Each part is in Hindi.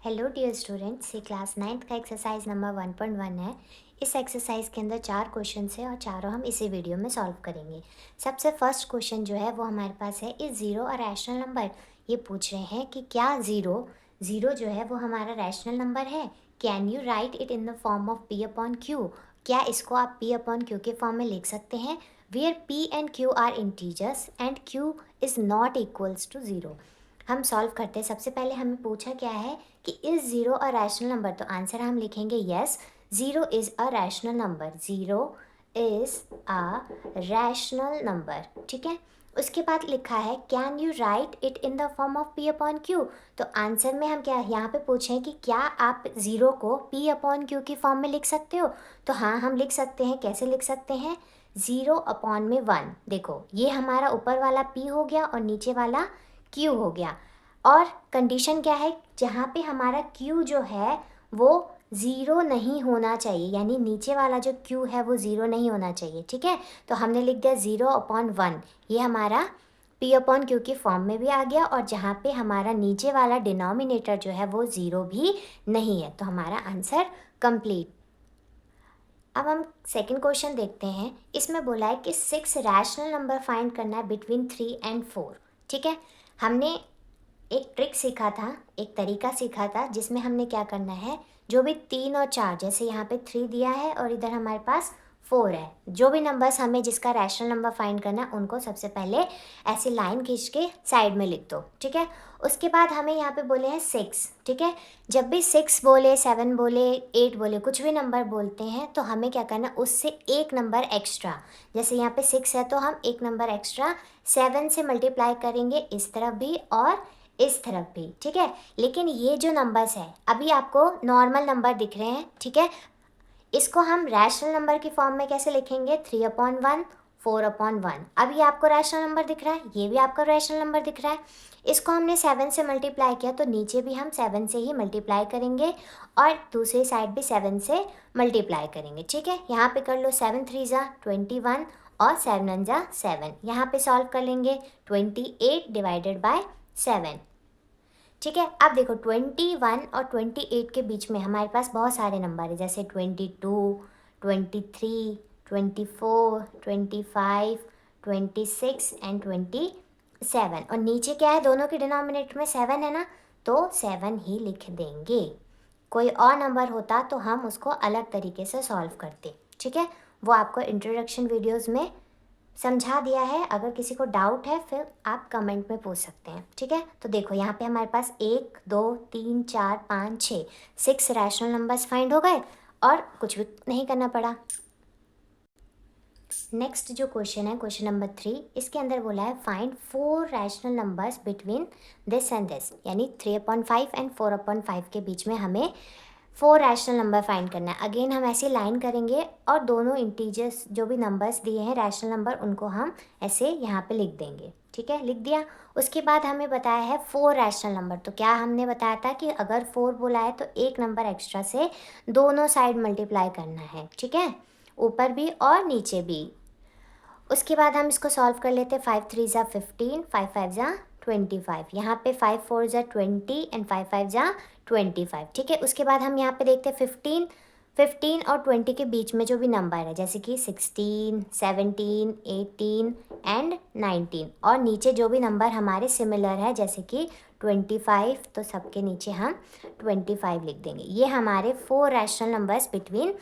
हेलो डियर स्टूडेंट्स, ये क्लास 9th का एक्सरसाइज नंबर 1.1 है। इस एक्सरसाइज के अंदर 4 क्वेश्चन है और चारों हम इसी वीडियो में सॉल्व करेंगे। सबसे फर्स्ट क्वेश्चन जो है वो हमारे पास है, is zero a rational number. ये पूछ रहे हैं कि क्या ज़ीरो ज़ीरो जो है वो हमारा रैशनल नंबर है। Can you write it in the form of P upon Q. क्या इसको आप पी अपॉन क्यू के फॉर्म में लिख सकते हैं, where P and Q are integers and Q is not equals to zero. हम सॉल्व करते हैं। सबसे पहले हमें पूछा क्या है कि is zero a rational number, तो आंसर हम लिखेंगे yes, zero is a rational number. Zero is a rational number, ठीक है। उसके बाद लिखा है can you write it in the form of P upon Q. तो आंसर में हम क्या यहाँ पे पूछे हैं कि क्या आप ज़ीरो को पी अपॉन क्यू की फॉर्म में लिख सकते हो। तो हाँ, हम लिख सकते हैं। कैसे लिख सकते हैं, ज़ीरो अपॉन में वन। देखो, ये हमारा ऊपर वाला पी हो गया और नीचे वाला क्यू हो गया। और कंडीशन क्या है, जहाँ पे हमारा क्यू जो है वो ज़ीरो नहीं होना चाहिए, यानी नीचे वाला जो क्यू है वो ज़ीरो नहीं होना चाहिए, ठीक है। तो हमने लिख दिया ज़ीरो अपॉन वन। ये हमारा पी अपॉन क्यू की फॉर्म में भी आ गया, और जहाँ पे हमारा नीचे वाला डिनोमिनेटर जो है वो ज़ीरो भी नहीं है, तो हमारा आंसर कंप्लीट। अब हम सेकंड क्वेश्चन देखते हैं। इसमें बोला है कि 6 रैशनल नंबर फाइंड करना है बिटवीन 3 एंड 4, ठीक है। हमने एक ट्रिक सीखा था, एक तरीका सीखा था, जिसमें हमने क्या करना है, जो भी 3 और 4, जैसे यहाँ पे 3 दिया है और इधर हमारे पास 4 है, जो भी नंबर्स हमें जिसका रैशनल नंबर फाइंड करना है उनको सबसे पहले ऐसी लाइन खींच के साइड में लिख दो, ठीक है। उसके बाद हमें यहाँ पे बोले हैं 6, ठीक है। जब भी 6 बोले, 7 बोले, 8 बोले, कुछ भी नंबर बोलते हैं तो हमें क्या करना है, उससे एक नंबर एक्स्ट्रा, जैसे यहाँ पे 6 है तो हम एक नंबर एक्स्ट्रा 7 से मल्टीप्लाई करेंगे, इस तरफ भी और इस तरफ भी, ठीक है। लेकिन ये जो नंबर्स है अभी आपको नॉर्मल नंबर दिख रहे हैं, ठीक है। इसको हम रैशनल नंबर की फॉर्म में कैसे लिखेंगे, 3/1, 4/1। अब ये आपको रैशनल नंबर दिख रहा है, ये भी आपका रैशनल नंबर दिख रहा है। इसको हमने 7 से मल्टीप्लाई किया तो नीचे भी हम 7 से ही मल्टीप्लाई करेंगे और दूसरी साइड भी 7 से मल्टीप्लाई करेंगे, ठीक है। यहाँ पे कर लो, 7 3 ज़ा 21 और 7 ज़ा 7। यहाँ पे सॉल्व कर लेंगे, 28 डिवाइडेड बाय 7, ठीक है। अब देखो, 21 और 28 के बीच में हमारे पास बहुत सारे नंबर है, जैसे 22, 23, 24, 25, 26 एंड 27। और नीचे क्या है, दोनों के डिनोमिनेटर में 7 है ना, तो 7 ही लिख देंगे। कोई और नंबर होता तो हम उसको अलग तरीके से सॉल्व करते, ठीक है। वो आपको इंट्रोडक्शन वीडियोज़ में समझा दिया है। अगर किसी को डाउट है फिर आप कमेंट में पूछ सकते हैं, ठीक है। तो देखो, यहाँ पे हमारे पास 1 2 3 4 5 6 6 रैशनल नंबर्स फाइंड हो गए और कुछ भी नहीं करना पड़ा। नेक्स्ट जो क्वेश्चन है, क्वेश्चन नंबर 3, इसके अंदर बोला है find 4 rational numbers between this and this, यानी 3/5 एंड 4/5 के बीच में हमें 4 रैशनल नंबर फाइंड करना है। अगेन हम ऐसे लाइन करेंगे और दोनों इंटीजर्स जो भी नंबर्स दिए हैं रैशनल नंबर, उनको हम ऐसे यहाँ पे लिख देंगे, ठीक है। लिख दिया। उसके बाद हमें बताया है 4 रैशनल नंबर, तो क्या हमने बताया था कि अगर 4 बोला है तो एक नंबर एक्स्ट्रा से दोनों साइड मल्टीप्लाई करना है, ठीक है, ऊपर भी और नीचे भी। उसके बाद हम इसको सॉल्व कर लेते हैं। 5 3 ज़ा 15, 5 5 ज़ा 25। यहाँ पे 5 4 ज़ा 20 एंड 5 5 ज़ा 25, ठीक है। उसके बाद हम यहाँ पे देखते हैं 15 और 20 के बीच में जो भी नंबर है, जैसे कि 16, 17, 18 एंड 19, और नीचे जो भी नंबर हमारे सिमिलर है जैसे कि 25, तो सबके नीचे हम 25 लिख देंगे। ये हमारे 4 रैशनल नंबर्स बिटवीन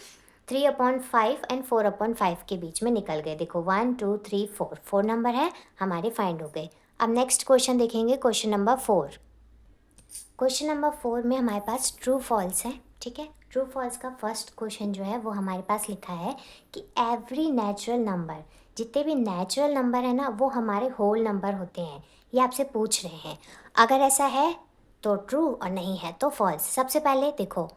3/5 एंड 4/5 के बीच में निकल गए। देखो, 1 2 3 4 नंबर है हमारे फाइंड हो गए। अब नेक्स्ट क्वेश्चन देखेंगे, क्वेश्चन नंबर 4। क्वेश्चन नंबर 4 में हमारे पास ट्रू फॉल्स है, ठीक है। ट्रू फॉल्स का फर्स्ट क्वेश्चन जो है वो हमारे पास लिखा है कि एवरी नेचुरल नंबर, जितने भी नेचुरल नंबर है ना वो हमारे होल नंबर होते हैं। ये आपसे पूछ रहे हैं, अगर ऐसा है तो ट्रू और नहीं है तो फॉल्स। सबसे पहले देखो,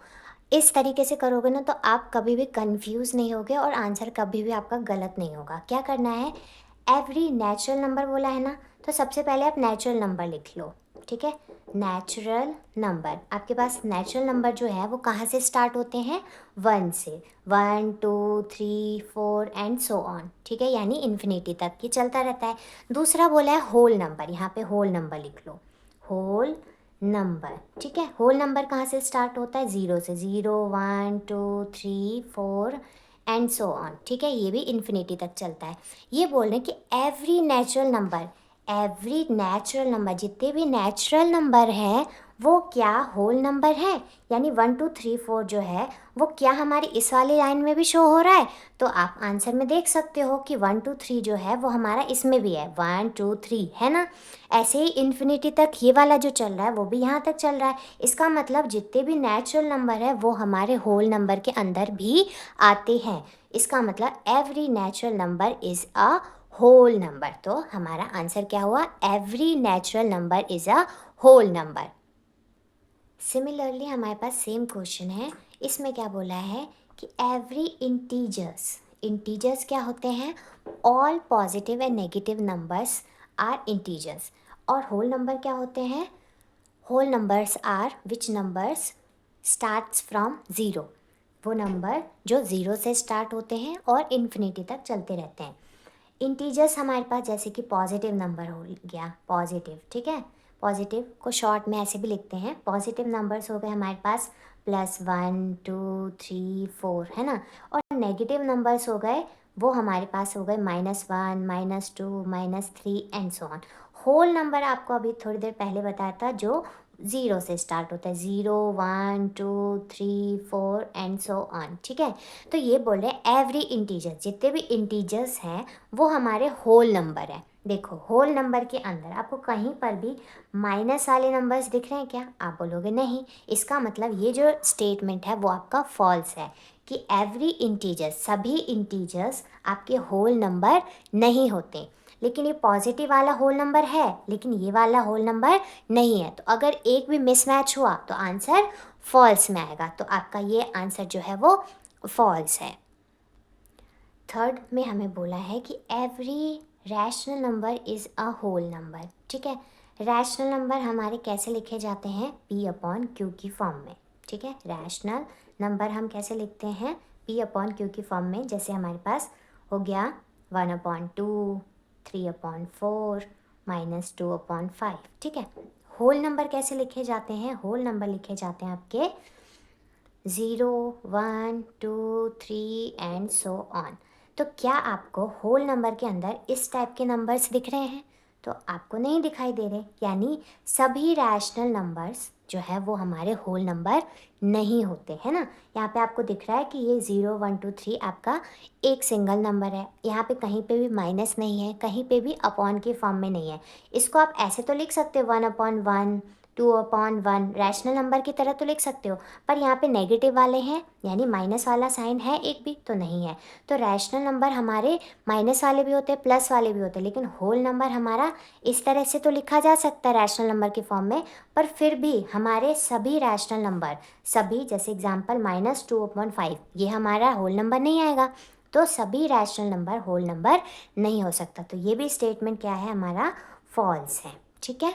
इस तरीके से करोगे ना तो आप कभी भी कंफ्यूज नहीं होगे और आंसर कभी भी आपका गलत नहीं होगा। क्या करना है, एवरी नेचुरल नंबर बोला है ना, तो सबसे पहले आप नेचुरल नंबर लिख लो, ठीक है। नेचुरल नंबर, आपके पास नेचुरल नंबर जो है वो कहाँ से स्टार्ट होते हैं, 1 से। 1 2 3 4 एंड सो ऑन, ठीक है, यानी इन्फिनिटी तक ये चलता रहता है। दूसरा बोला है होल नंबर, यहाँ पे होल नंबर लिख लो, होल नंबर, ठीक है। होल नंबर कहाँ से स्टार्ट होता है? ज़ीरो से। 0 1 2 3 4 एंड सो ऑन, ठीक है। ये भी इन्फिनिटी तक चलता है। ये बोल रहे हैं कि एवरी नेचुरल नंबर, जितने भी नेचुरल नंबर हैं वो क्या होल नंबर है? यानी 1 2 3 4 जो है वो क्या हमारी इस वाली लाइन में भी शो हो रहा है? तो आप आंसर में देख सकते हो कि 1 2 3 जो है वो हमारा इसमें भी है, 1 2 3, है ना। ऐसे ही इन्फिनिटी तक ये वाला जो चल रहा है वो भी यहाँ तक चल रहा है। इसका मतलब जितने भी नेचुरल नंबर है वो हमारे होल नंबर के अंदर भी आते हैं। इसका मतलब every natural number is a whole number. तो हमारा आंसर क्या हुआ? Every natural number is a whole number. Similarly हमारे पास सेम क्वेश्चन है। इसमें क्या बोला है कि एवरी इंटीजर्स क्या होते हैं? All positive and negative numbers are integers. और होल नंबर क्या होते हैं? Whole numbers are which numbers starts from zero. वो नंबर जो ज़ीरो से स्टार्ट होते हैं और इन्फिनिटी तक चलते रहते हैं। इंटीजर्स हमारे पास जैसे कि पॉजिटिव नंबर हो गया, पॉजिटिव, ठीक है। पॉजिटिव को शॉर्ट में ऐसे भी लिखते हैं। पॉजिटिव नंबर्स हो गए हमारे पास +1 2 3 4, है ना। और नेगेटिव नंबर्स हो गए वो हमारे पास हो गए -1 -2 -3 and so on. Whole number आपको अभी थोड़ी देर पहले बताया था जो ज़ीरो से स्टार्ट होता है, 0 1 2 3 4 एंड सो ऑन, ठीक है। तो ये बोल रहे हैं एवरी इंटीजर, जितने भी इंटीजर्स हैं वो हमारे होल नंबर है। देखो होल नंबर के अंदर आपको कहीं पर भी माइनस वाले नंबर्स दिख रहे हैं क्या? आप बोलोगे नहीं। इसका मतलब ये जो स्टेटमेंट है वो आपका फॉल्स है कि एवरी इंटीजर्स, सभी इंटीजर्स आपके होल नंबर नहीं होते। लेकिन ये पॉजिटिव वाला होल नंबर है लेकिन ये वाला होल नंबर नहीं है। तो अगर एक भी मिसमैच हुआ तो आंसर फॉल्स में आएगा। तो आपका ये आंसर जो है वो फॉल्स है। थर्ड में हमें बोला है कि every rational number is a whole number, ठीक है। रैशनल नंबर हमारे कैसे लिखे जाते हैं? P/Q की फॉर्म में, ठीक है। रैशनल नंबर हम कैसे लिखते हैं? P/Q की फॉर्म में। जैसे हमारे पास हो गया 1/2, 3/4, -2/5, ठीक है। होल नंबर कैसे लिखे जाते हैं? होल नंबर लिखे जाते हैं आपके 0 1 2 3 एंड सो ऑन। तो क्या आपको होल नंबर के अंदर इस टाइप के नंबर्स दिख रहे हैं? तो आपको नहीं दिखाई दे रहे, यानी सभी रैशनल नंबर्स जो है वो हमारे होल नंबर नहीं होते, है ना। यहाँ पे आपको दिख रहा है कि ये 0 1 2 3 आपका एक सिंगल नंबर है। यहाँ पे कहीं पे भी माइनस नहीं है, कहीं पे भी अपॉन के फॉर्म में नहीं है। इसको आप ऐसे तो लिख सकते हो 1/1 2/1, रैशनल नंबर की तरह तो लिख सकते हो। पर यहाँ पे नेगेटिव वाले हैं यानी माइनस वाला साइन है एक भी तो नहीं है। तो रैशनल नंबर हमारे माइनस वाले भी होते हैं प्लस वाले भी होते हैं, लेकिन होल नंबर हमारा इस तरह से तो लिखा जा सकता है रैशनल नंबर के फॉर्म में। पर फिर भी हमारे सभी रैशनल नंबर, सभी जैसे एग्जांपल -2/5, ये हमारा होल नंबर नहीं आएगा। तो सभी रैशनल नंबर होल नंबर नहीं हो सकता। तो ये भी स्टेटमेंट क्या है? हमारा फॉल्स है, ठीक है।